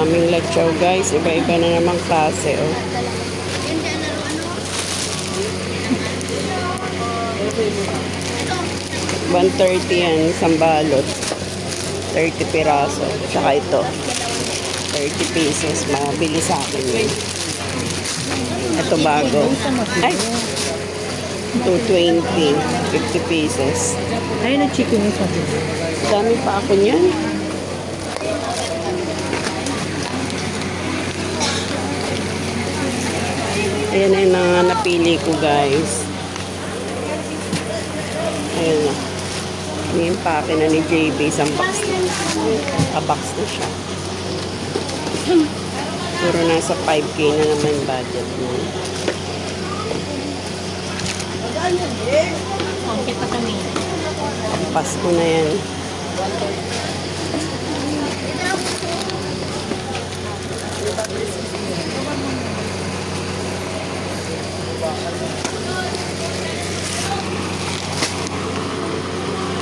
daming latsaw guys. Iba-iba na namang klase. Oh. 130 yan, isang balot. 30 piraso. Tsaka ito. 30 pesos. Mabili sa akin yun. Ito bago. Ay! 220. 50 pesos. Ayun ang chicken yung sabi. Dami pa ako niyan. Ayan na yung mga napili ko guys. Ayan na. May impake na ni JB. Isang box na. A-box na siya. Puro nasa 5K na naman budget mo. Kita kami. Pasko na yan.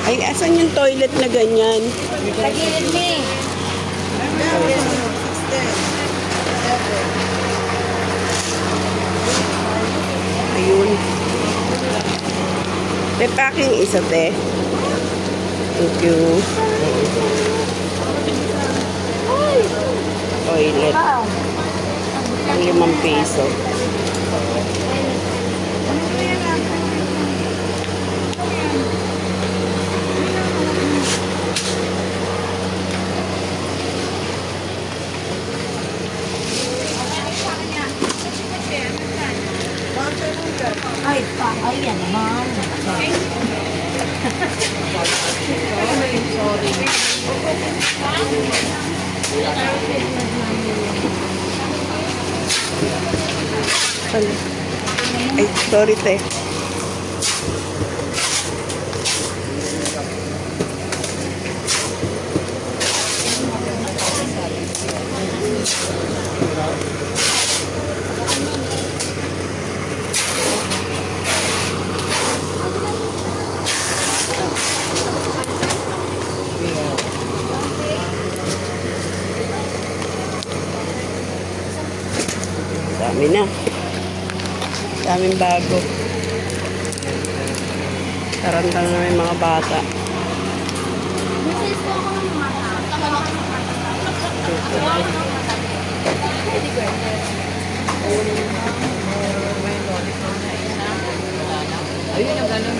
Ay, asan yung toilet na ganyan? Tagilid ni. Ayun. May packing isa, te. Thank you. Toilet. Ang 5 peso. Ay, pa. Ay, yan naman. Sorry. Ay, sorry, te. Dami na. Daming bago. Tarantang na may mga bata. Ayun yung ganun.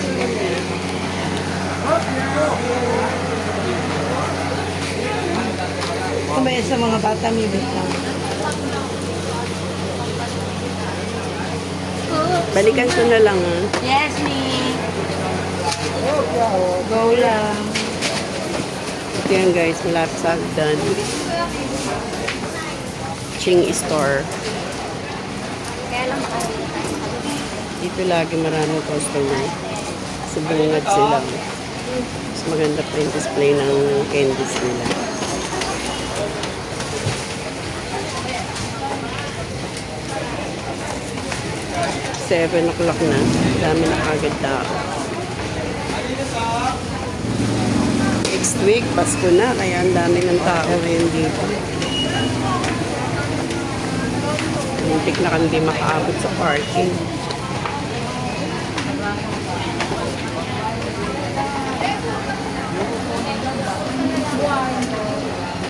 Kumaya sa mga bata, may bitang. Balikan ko na lang, ha? Yes, me. Go lang. Ito yan, guys. Malapit sa hagdan. Ching store. Dito lagi maraming customer. Sa bungad sila. Mas maganda pa yung display ng candies nila. 7 o'clock na. Dami na kagad tao. Next week, Pasko na. Kaya ang dami ng tao ngayon dito. Muntik na hindi makaabot sa parking.